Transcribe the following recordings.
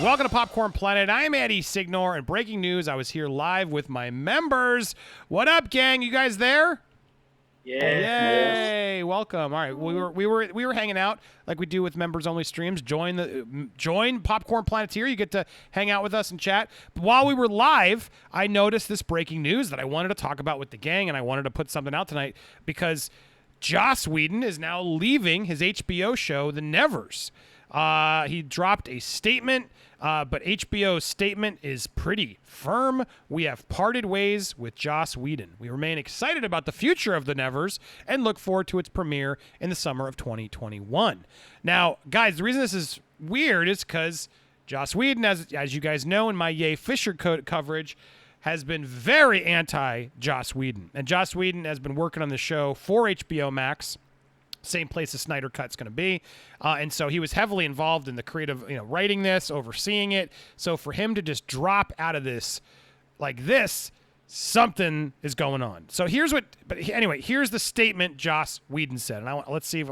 Welcome to Popcorn Planet. I'm Eddie Signor, and breaking news, I was here live with my members. What up, gang? You guys there? Yeah. Yay! Welcome. All right, we were hanging out like we do with members only streams. Join Popcorn Planeteer. You get to hang out with us and chat. But while we were live, I noticed this breaking news that I wanted to talk about with the gang, and I wanted to put something out tonight because Joss Whedon is now leaving his HBO show, The Nevers. He dropped a statement, but HBO's statement is pretty firm. We have parted ways with Joss Whedon. We remain excited about the future of The Nevers and look forward to its premiere in the summer of 2021. Now, guys, the reason this is weird is because Joss Whedon, as you guys know in my Yay Fisher coverage, has been very anti-Joss Whedon. And Joss Whedon has been working on the show for HBOMax. Same place the Snyder Cut's going to be. And so he was heavily involved in the creative, writing this, overseeing it. So for him to just drop out of this like this, something is going on. So here's the statement Joss Whedon said. And let's see if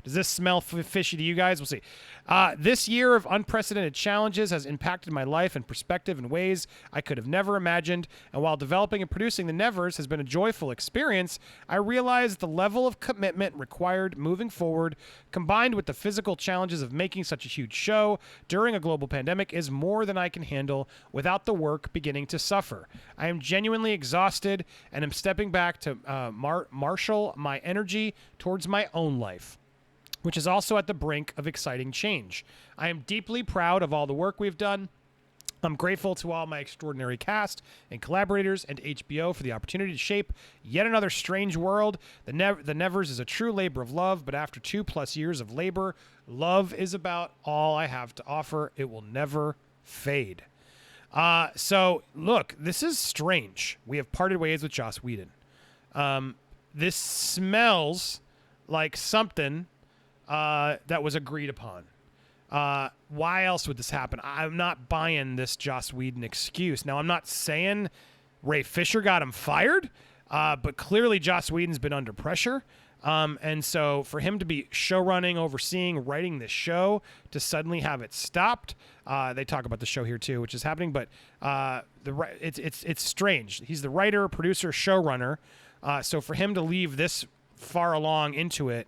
does this smell fishy to you guys? We'll see. This year of unprecedented challenges has impacted my life and perspective in ways I could have never imagined. And while developing and producing The Nevers has been a joyful experience, I realized the level of commitment required moving forward, combined with the physical challenges of making such a huge show during a global pandemic, is more than I can handle without the work beginning to suffer. I am genuinely exhausted and am stepping back to marshal my energy towards my own life, which is also at the brink of exciting change. I am deeply proud of all the work we've done. I'm grateful to all my extraordinary cast and collaborators and HBO for the opportunity to shape yet another strange world. The Nevers is a true labor of love, but after 2+ years of labor, love is about all I have to offer. It will never fade. So, look, this is strange. We have parted ways with Joss Whedon. This smells like something that was agreed upon. Why else would this happen? I'm not buying this Joss Whedon excuse. Now, I'm not saying Ray Fisher got him fired, but clearly Joss Whedon's been under pressure. And so for him to be showrunning, overseeing, writing this show, to suddenly have it stopped, they talk about the show here too, which is happening, but it's strange. He's the writer, producer, showrunner. So for him to leave this far along into it,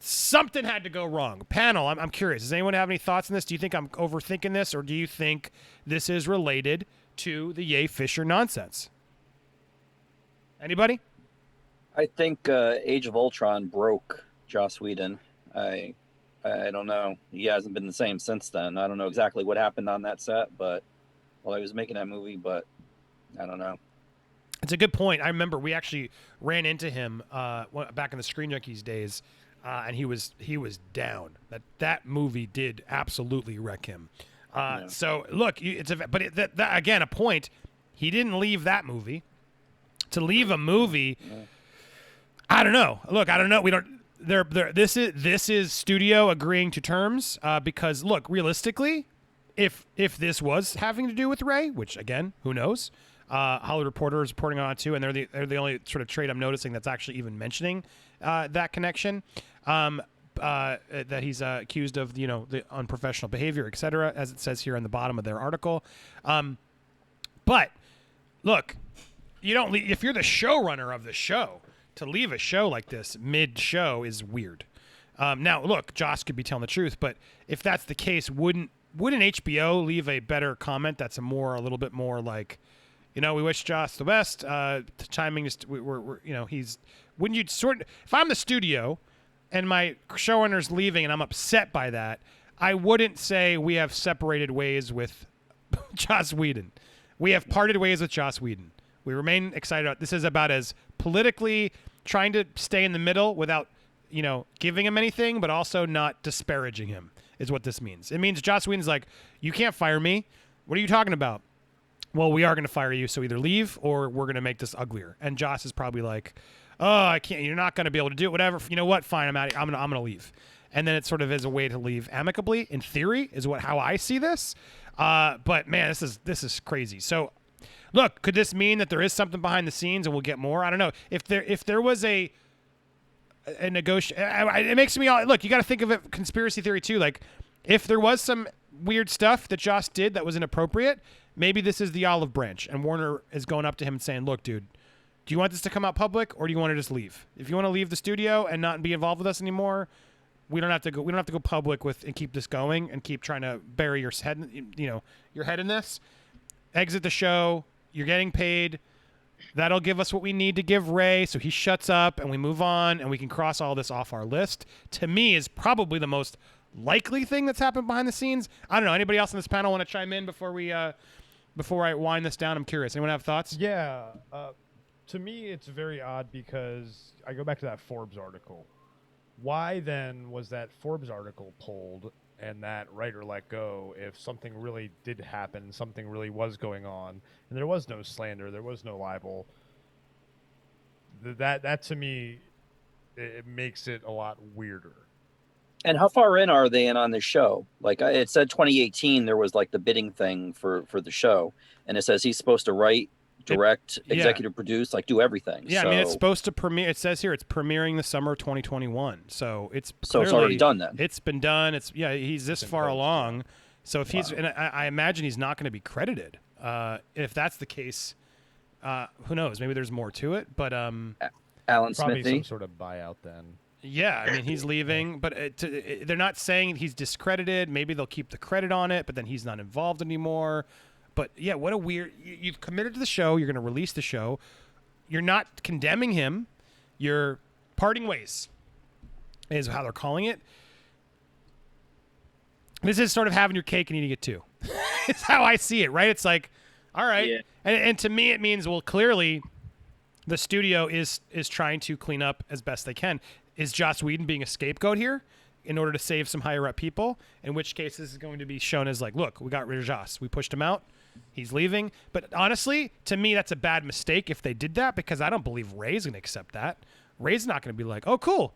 something had to go wrong. Panel, I'm curious. Does anyone have any thoughts on this? Do you think I'm overthinking this, or do you think this is related to the Yay Fisher nonsense? Anybody? I think Age of Ultron broke Joss Whedon. I don't know. He hasn't been the same since then. I don't know exactly what happened on that set, but while he was making that movie, but I don't know. It's a good point. I remember we actually ran into him back in the Screen Junkies days, and he was down. That movie did absolutely wreck him. Yeah. So look, again, a point. He didn't leave that movie. To leave a movie, I don't know. Look, I don't know. We don't. This is studio agreeing to terms because look, realistically, if this was having to do with Ray, which again, who knows? Hollywood Reporter is reporting on it too, and they're the only sort of trade I'm noticing that's actually even mentioning that connection. That he's accused of the unprofessional behavior, etc., as it says here on the bottom of their article. But look, you don't leave, if you're the showrunner of the show, to leave a show like this mid-show is weird. Now, look, Joss could be telling the truth, but if that's the case, wouldn't HBO leave a better comment that's a little bit more like, we wish Joss the best. The timing is, wouldn't you if I'm the studio and my showrunner's leaving and I'm upset by that, I wouldn't say we have separated ways with Joss Whedon. We have parted ways with Joss Whedon. We remain excited. This is about as politically trying to stay in the middle without, giving him anything, but also not disparaging him is what this means. It means Joss Whedon's like, you can't fire me. What are you talking about? Well, we are going to fire you, so either leave or we're going to make this uglier. And Joss is probably like, oh, I can't. You're not going to be able to do it. Whatever. You know what? Fine. I'm out. I'm going to leave. And then it sort of is a way to leave amicably. In theory, is how I see this. But man, this is crazy. So, look, could this mean that there is something behind the scenes and we'll get more? I don't know. If there was a negotiation, it makes me look. You got to think of it conspiracy theory too. Like, if there was some weird stuff that Joss did that was inappropriate, maybe this is the olive branch, and Warner is going up to him and saying, "Look, dude, do you want this to come out public, or do you want to just leave? If you want to leave the studio and not be involved with us anymore, we don't have to go. We don't have to go public with and keep this going and keep trying to bury your head, your head in this. Exit the show. You're getting paid. That'll give us what we need to give Ray, so he shuts up and we move on and we can cross all this off our list." To me, is probably the most likely thing that's happened behind the scenes. I don't know. Anybody else on this panel want to chime in before I wind this down? I'm curious. Anyone have thoughts? Yeah. To me, it's very odd because I go back to that Forbes article. Why then was that Forbes article pulled and that writer let go if something really did happen, something really was going on, and there was no slander, there was no libel? That to me, it makes it a lot weirder. And how far in are they in on this show? Like it said 2018, there was like the bidding thing for the show. And it says he's supposed to write, direct, executive produce, like do everything. Yeah, so, I mean, it's supposed to premiere. It says here it's premiering the summer of 2021. So it's already done then. It's been done. He's this far along. So if he's, and I imagine he's not going to be credited. If that's the case, who knows? Maybe there's more to it. But Alan probably Smithy. some sort of buyout then. Yeah, I mean, he's leaving, but they're not saying he's discredited. Maybe they'll keep the credit on it, but then he's not involved anymore. But yeah, what a weird. You've committed to the show. You're going to release the show. You're not condemning him. You're parting ways, is how they're calling it. This is sort of having your cake and eating it too. It's how I see it, right? It's like, all right, Yeah. and to me it means, well, clearly, the studio is trying to clean up as best they can. Is Joss Whedon being a scapegoat here in order to save some higher up people? In which case, this is going to be shown as like, look, we got rid of Joss. We pushed him out. He's leaving. But honestly, to me, that's a bad mistake if they did that, because I don't believe Ray's going to accept that. Ray's not going to be like, oh, cool.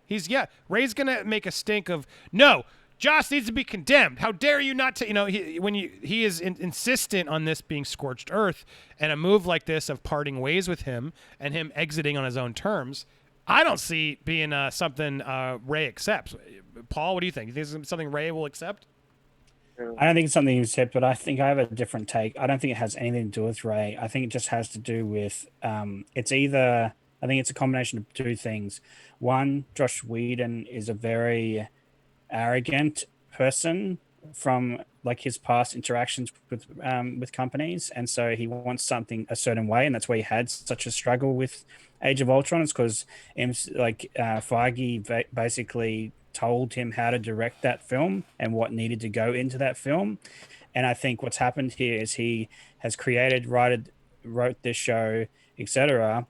Ray's going to make a stink of, no, Joss needs to be condemned. How dare you not to, he is insistent on this being scorched earth, and a move like this of parting ways with him and him exiting on his own terms, I don't see being something Ray accepts. Paul, what do you think? You think it's something Ray will accept? I don't think it's something you accept, but I think I have a different take. I don't think it has anything to do with Ray. I think it just has to do with it's either, I think it's a combination of two things. One, Joss Whedon is a very arrogant person from like his past interactions with companies, and so he wants something a certain way, and that's why he had such a struggle with Age of Ultron. It's because Feige basically told him how to direct that film and what needed to go into that film. And I think what's happened here is he has created, wrote this show, etc.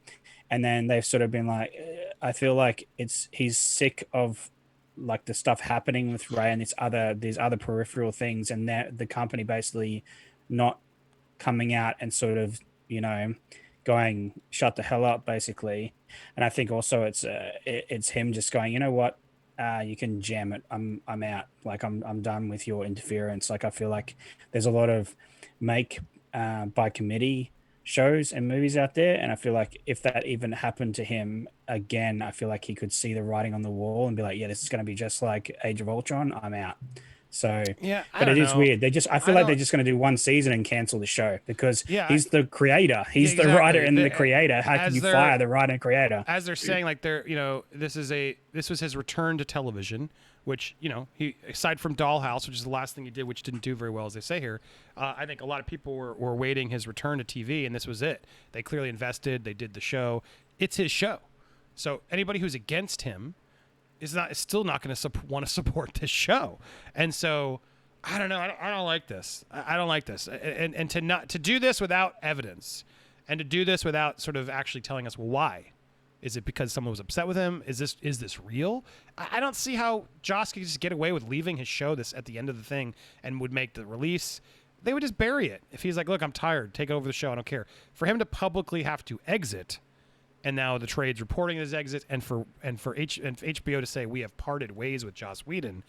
And then they've sort of been like, I feel like he's sick of like the stuff happening with Ray and these other peripheral things, and the company basically not coming out and sort of, going shut the hell up basically. And I think also it's him just going, you know what, you can jam it. I'm out. Like I'm done with your interference. Like I feel like there's a lot of make by committee shows and movies out there, and I feel like if that even happened to him again, I feel like he could see the writing on the wall and be like, yeah, this is going to be just like Age of Ultron. I'm out. So yeah, but it is weird. I feel like they're just going to do one season and cancel the show because he's the creator. He's the writer and the creator. How can you fire the writer and creator? As they're saying, like this was his return to television, which, he, aside from Dollhouse, which is the last thing he did, which didn't do very well, as they say here, I think a lot of people were waiting his return to TV, and this was it. They clearly invested. They did the show. It's his show. So anybody who's against him is still not going to want to support this show. And so I don't know. I don't like this. I don't like this. And to do this without evidence, and to do this without sort of actually telling us, well, why? Is it because someone was upset with him? Is this real? I don't see how Joss could just get away with leaving his show this at the end of the thing and would make the release. They would just bury it. If he's like, look, I'm tired, take over the show, I don't care. For him to publicly have to exit, and now the trade's reporting his exit, and for HBO to say we have parted ways with Joss Whedon,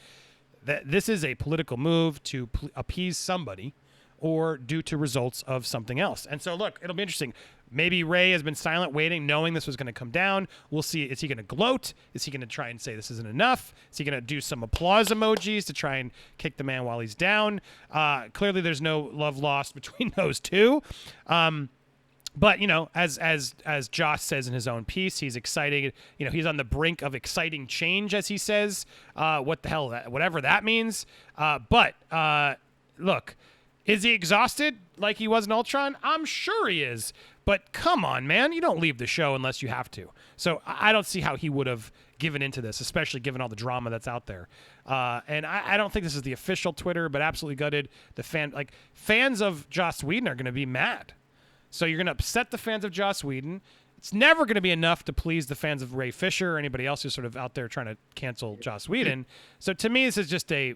that this is a political move to appease somebody or due to results of something else. And so, look, it'll be interesting. Maybe Ray has been silent, waiting, knowing this was going to come down. We'll see. Is he going to gloat? Is he going to try and say this isn't enough? Is he going to do some applause emojis to try and kick the man while he's down? Clearly, there's no love lost between those two. But, you know, as Joss says in his own piece, he's excited. You know, he's on the brink of exciting change, as he says. What the hell, whatever that means. But look, is he exhausted like he was in Ultron? I'm sure he is. But come on, man. You don't leave the show unless you have to. So I don't see how he would have given into this, especially given all the drama that's out there. And I don't think this is the official Twitter, but absolutely gutted. Fans of Joss Whedon are going to be mad. So you're going to upset the fans of Joss Whedon. It's never going to be enough to please the fans of Ray Fisher or anybody else who's sort of out there trying to cancel Joss Whedon. So to me, this is just a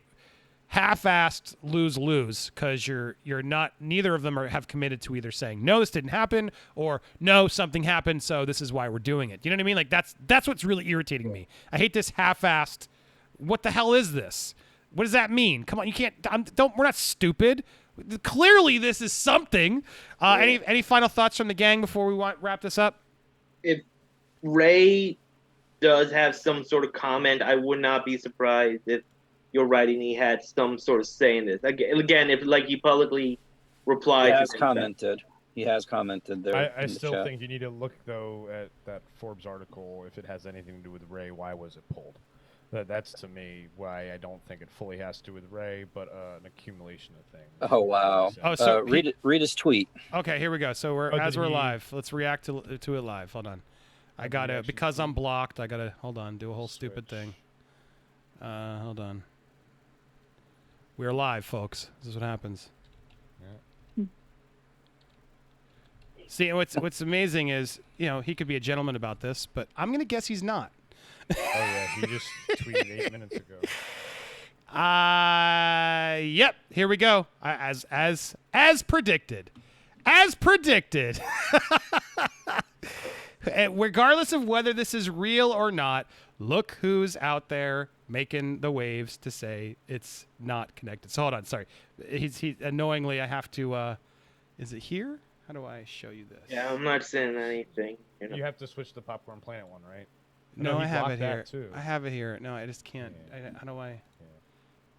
half-assed lose-lose because you're not. Neither of them have committed to either saying no, this didn't happen, or no, something happened, so this is why we're doing it. You know what I mean? Like that's what's really irritating me. I hate this half-assed. What the hell is this? What does that mean? Come on, you can't. We're not stupid. Clearly, this is something. Any final thoughts from the gang before we wrap this up? If Ray does have some sort of comment, I would not be surprised if you're right and he had some sort of say in this. Again, if like he publicly replied, He has commented there. I still think you need to look though at that Forbes article if it has anything to do with Ray. Why was it pulled? That's to me why I don't think it fully has to do with Ray, but an accumulation of things. Oh wow! So read his tweet. Okay, here we go. So we're live. Let's react to it live. Hold on. I gotta because I'm blocked. I gotta hold on. Do a whole stupid thing. Hold on. We're live, folks. This is what happens. Yeah. See, what's amazing is he could be a gentleman about this, but I'm gonna guess he's not. Oh yeah, he just tweeted 8 minutes ago. Yep. Here we go. As predicted. As predicted. Regardless of whether this is real or not, look who's out there making the waves to say it's not connected. So hold on. Sorry. He annoyingly, I have to. Is it here? How do I show you this? Yeah, I'm not saying anything. You have to switch the Popcorn Planet one, right? No, I have it here. Too. I have it here. No, I just can't. Yeah. How do I? Yeah.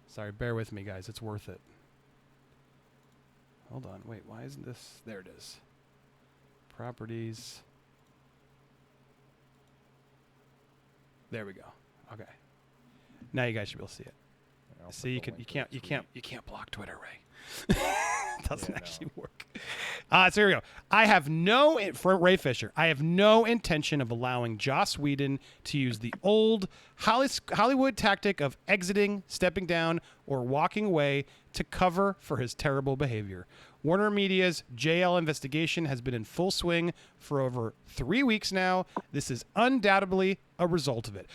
Sorry, bear with me, guys. It's worth it. Hold on. Wait, why isn't this? There it is. Properties. There we go. Okay. Now you guys should be able to see it. See, you can't block Twitter, Ray. It doesn't actually work. So here we go. For Ray Fisher, I have no intention of allowing Joss Whedon to use the old Hollywood tactic of exiting, stepping down, or walking away to cover for his terrible behavior. Warner Media's JL investigation has been in full swing for over 3 weeks now. This is undoubtedly a result of it.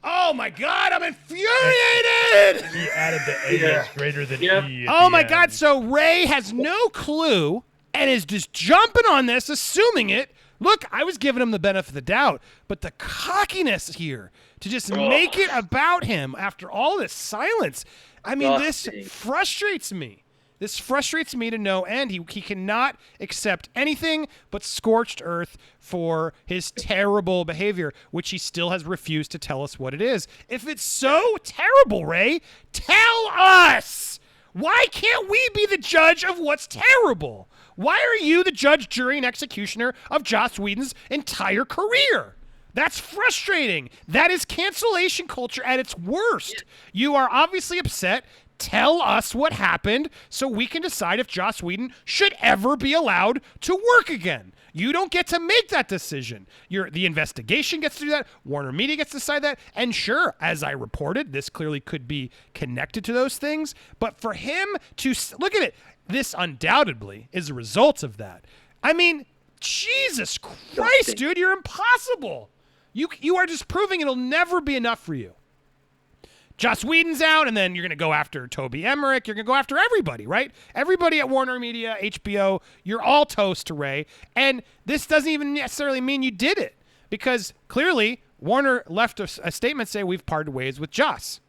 Oh my God, I'm infuriated! He added the A is greater than E. Oh my God, so Ray has no clue and is just jumping on this, assuming it. Look, I was giving him the benefit of the doubt, but the cockiness here to just make it about him after all this silence. I mean, this frustrates me. This frustrates me to no end. He cannot accept anything but scorched earth for his terrible behavior, which he still has refused to tell us what it is. If it's so terrible, Ray, tell us! Why can't we be the judge of what's terrible? Why are you the judge, jury, and executioner of Joss Whedon's entire career? That's frustrating. That is cancellation culture at its worst. You are obviously upset. Tell us what happened so we can decide if Joss Whedon should ever be allowed to work again. You don't get to make that decision. The investigation gets to do that. Warner Media gets to decide that. And sure, as I reported, this clearly could be connected to those things. But for him to look at it, this undoubtedly is a result of that. I mean, Jesus Christ, dude, you're impossible. You are just proving it'll never be enough for you. Joss Whedon's out, and then you're going to go after Toby Emmerich. You're going to go after everybody, right? Everybody at Warner Media, HBO, you're all toast to Ray. And this doesn't even necessarily mean you did it, because clearly Warner left a statement saying we've parted ways with Joss.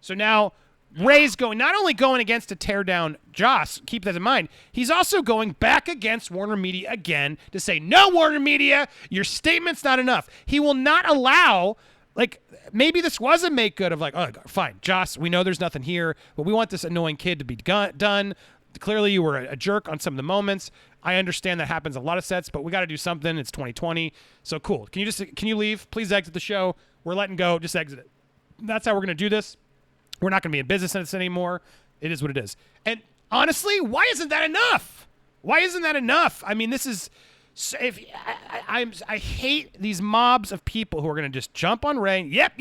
So now Ray's not only going against to tear down Joss, keep that in mind, he's also going back against Warner Media again to say, no, Warner Media, your statement's not enough. He will not allow, like, maybe this was a make good of like, oh, fine, Joss, we know there's nothing here, but we want this annoying kid to be done. Clearly you were a jerk on some of the moments. I understand that happens on a lot of sets, but we got to do something. It's 2020. So cool. Can you leave? Please exit the show. We're letting go. Just exit it. That's how we're going to do this. We're not going to be in business in this anymore. It is what it is. And honestly, why isn't that enough? Why isn't that enough? I mean, this is I hate these mobs of people who are going to just jump on Ray. Yep,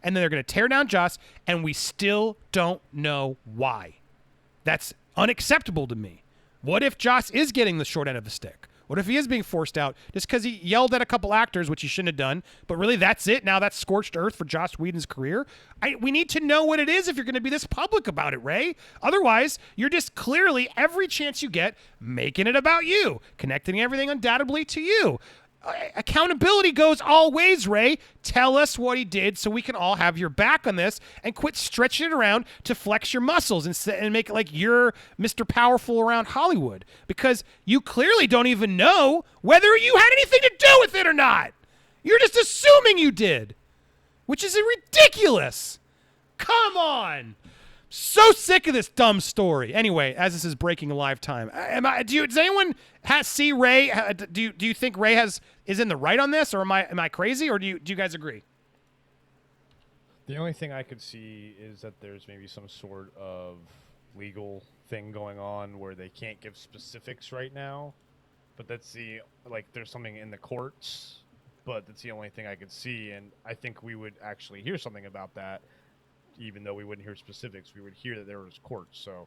and then they're going to tear down Joss, and we still don't know why. That's unacceptable to me. What if Joss is getting the short end of the stick? What if he is being forced out just because he yelled at a couple actors, which he shouldn't have done, but really that's it? Now that's scorched earth for Joss Whedon's career? We need to know what it is if you're going to be this public about it, Ray. Otherwise, you're just clearly, every chance you get, making it about you, connecting everything undoubtedly to you. Accountability goes all ways, Ray. Tell us what he did so we can all have your back on this and quit stretching it around to flex your muscles and make it like you're Mr. Powerful around Hollywood, because you clearly don't even know whether you had anything to do with it or not. You're just assuming you did, which is ridiculous. Come on. So sick of this dumb story. Anyway, as this is breaking live time, does anyone see Ray? Do you think Ray is in the right on this, or am I crazy, or do you guys agree? The only thing I could see is that there's maybe some sort of legal thing going on where they can't give specifics right now, but there's something in the courts, but that's the only thing I could see, and I think we would actually hear something about that. Even though we wouldn't hear specifics, we would hear that there was courts. So,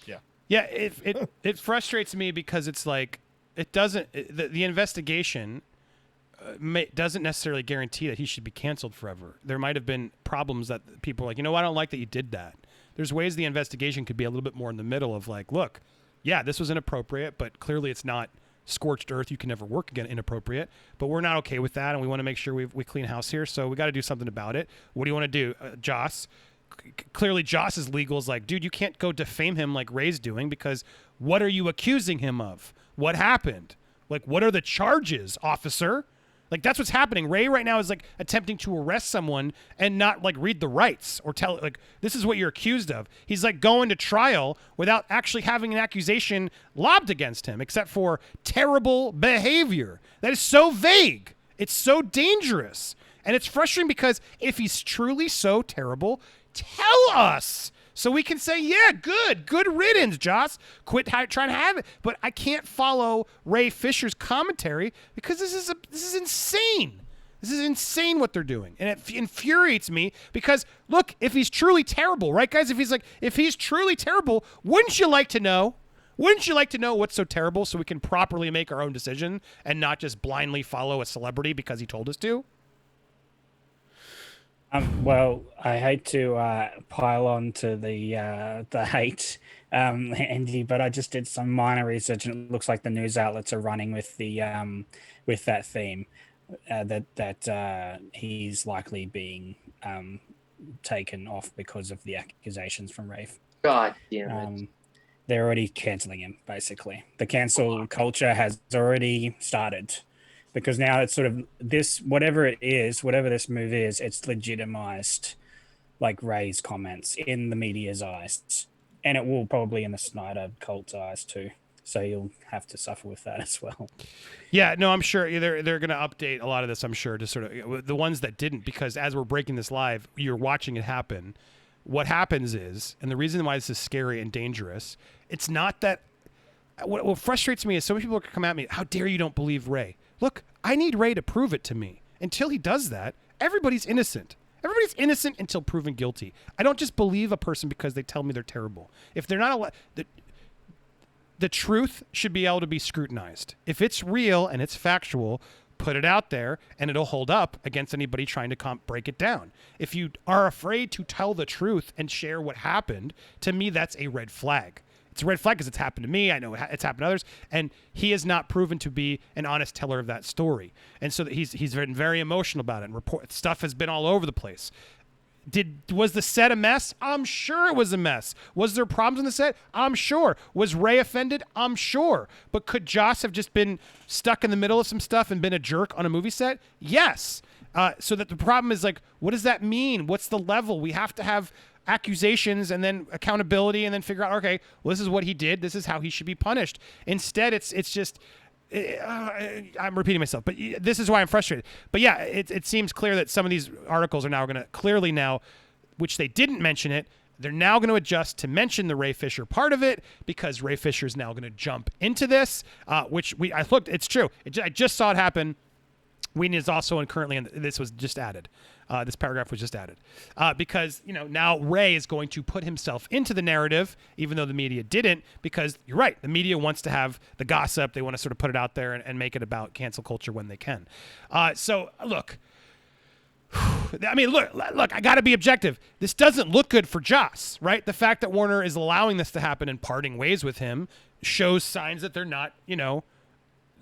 yeah. Yeah, it frustrates me because it's like the investigation doesn't necessarily guarantee that he should be canceled forever. There might have been problems that people are like, I don't like that you did that. There's ways the investigation could be a little bit more in the middle of like, look, yeah, this was inappropriate, but clearly it's not scorched earth. You can never work again inappropriate, but we're not okay with that, and we want to make sure we clean house here, so we got to do something about it. What do you want to do? Joss, clearly Joss's legal is like, dude, you can't go defame him like Ray's doing, because what are you accusing him of? What happened? Like, what are the charges, officer? Like, that's what's happening. Ray right now is like attempting to arrest someone and not like read the rights or tell like, this is what you're accused of. He's like going to trial without actually having an accusation lobbed against him, except for terrible behavior. That is so vague. It's so dangerous. And it's frustrating because if he's truly so terrible, tell us. So we can say, yeah, good riddance, Joss. Quit trying to have it. But I can't follow Ray Fisher's commentary because this is insane. This is insane what they're doing. And it infuriates me because, look, if he's truly terrible, right, guys? If he's truly terrible, wouldn't you like to know? Wouldn't you like to know what's so terrible so we can properly make our own decision and not just blindly follow a celebrity because he told us to? Well, I hate to pile on to the hate, Andy, but I just did some minor research, and it looks like the news outlets are running with with that theme, that he's likely being taken off because of the accusations from Rafe. God damn it. They're already canceling him, basically. The cancel culture has already started. Because now it's sort of this, whatever this move is, it's legitimized like Ray's comments in the media's eyes. And it will probably in the Snyder cult's eyes too. So you'll have to suffer with that as well. Yeah, no, I'm sure they're going to update a lot of this, I'm sure, to sort of the ones that didn't, because as we're breaking this live, you're watching it happen. What happens is, and the reason why this is scary and dangerous, it's not that, what frustrates me is so many people come at me, how dare you don't believe Ray? Look, I need Ray to prove it to me. Until he does that, everybody's innocent. Everybody's innocent until proven guilty. I don't just believe a person because they tell me they're terrible. If they're not the truth should be able to be scrutinized. If it's real and it's factual, put it out there and it'll hold up against anybody trying to break it down. If you are afraid to tell the truth and share what happened, to me, that's a red flag. It's a red flag because it's happened to me. I know it's happened to others. And he has not proven to be an honest teller of that story. And so he's been very emotional about it. And stuff has been all over the place. Was the set a mess? I'm sure it was a mess. Was there problems on the set? I'm sure. Was Ray offended? I'm sure. But could Joss have just been stuck in the middle of some stuff and been a jerk on a movie set? Yes. So that the problem is like, what does that mean? What's the level? We have to have accusations and then accountability and then figure out, okay, well, this is what he did. This is how he should be punished. Instead, it's just, I'm repeating myself, but this is why I'm frustrated. But yeah, it seems clear that some of these articles are now going to clearly now, which they didn't mention it, they're now going to adjust to mention the Ray Fisher part of it because Ray Fisher is now going to jump into this, which I looked, it's true. I just saw it happen. Whedon is also currently, and this was just added. This paragraph was just added because, now Ray is going to put himself into the narrative, even though the media didn't, because you're right. The media wants to have the gossip. They want to sort of put it out there and make it about cancel culture when they can. So look, look, I got to be objective. This doesn't look good for Joss, right? The fact that Warner is allowing this to happen and parting ways with him shows signs that they're not,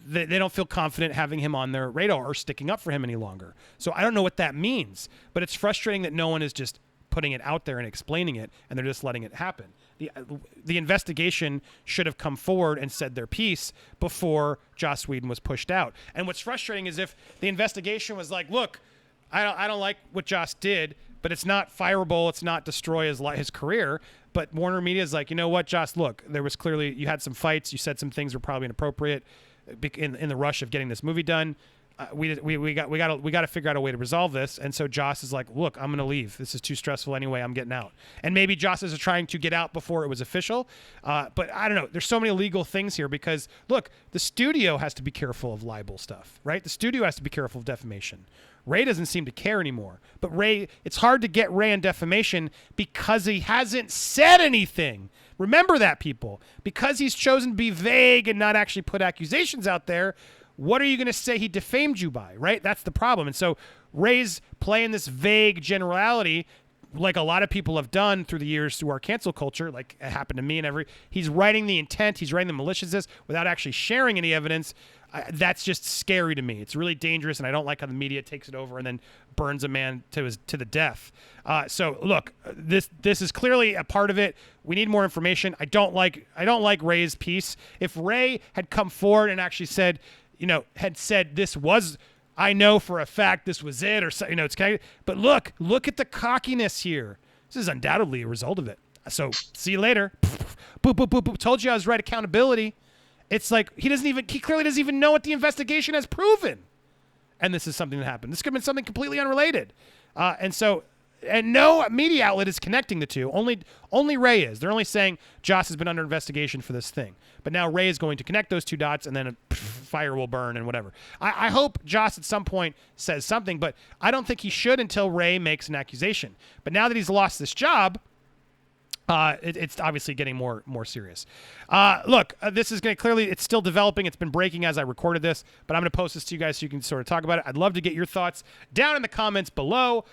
they don't feel confident having him on their radar or sticking up for him any longer. So I don't know what that means, but it's frustrating that no one is just putting it out there and explaining it, and they're just letting it happen. The investigation should have come forward and said their piece before Joss Whedon was pushed out. And what's frustrating is if the investigation was like, look, I don't like what Joss did, but it's not fireable, it's not destroy his career. But Warner Media is like, you know what, Joss, look, there was clearly, you had some fights, you said some things were probably inappropriate in the rush of getting this movie done. We got to figure out a way to resolve this. And so Joss is like, look, I'm going to leave. This is too stressful anyway. I'm getting out. And maybe Joss is trying to get out before it was official. But I don't know. There's so many legal things here because look, the studio has to be careful of libel stuff, right? The studio has to be careful of defamation. Ray doesn't seem to care anymore. But Ray, it's hard to get Ray on defamation because he hasn't said anything. Remember that, people. Because he's chosen to be vague and not actually put accusations out there, what are you going to say he defamed you by, right? That's the problem. And so Ray's playing this vague generality like a lot of people have done through the years through our cancel culture, like it happened to me and he's writing the intent, he's writing the maliciousness without actually sharing any evidence. That's just scary to me. It's really dangerous, and I don't like how the media takes it over and then burns a man to the death. So look, this is clearly a part of it. We need more information. I don't like Ray's piece. If Ray had come forward and actually said, had said this was, I know for a fact this was it, or it's kind of. But look at the cockiness here. This is undoubtedly a result of it. So see you later. Boop boop boop boop. Told you I was right. Accountability. It's like he clearly doesn't even know what the investigation has proven. And this is something that happened. This could have been something completely unrelated. And no media outlet is connecting the two. Only Ray is. They're only saying Joss has been under investigation for this thing. But now Ray is going to connect those two dots, and then a fire will burn and whatever. I hope Joss at some point says something, but I don't think he should until Ray makes an accusation. But now that he's lost this job, it's obviously getting more serious. Look, this is going to clearly, it's still developing. It's been breaking as I recorded this, but I'm going to post this to you guys so you can sort of talk about it. I'd love to get your thoughts down in the comments below.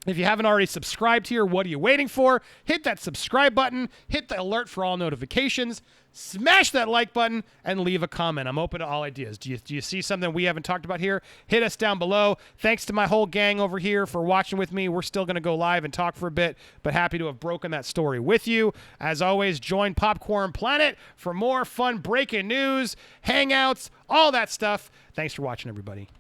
If you haven't already subscribed here, what are you waiting for? Hit that subscribe button, hit the alert for all notifications, smash that like button, and leave a comment. I'm open to all ideas. Do you see something we haven't talked about here? Hit us down below. Thanks to my whole gang over here for watching with me. We're still going to go live and talk for a bit, but happy to have broken that story with you. As always, join Popcorn Planet for more fun breaking news, hangouts, all that stuff. Thanks for watching, everybody.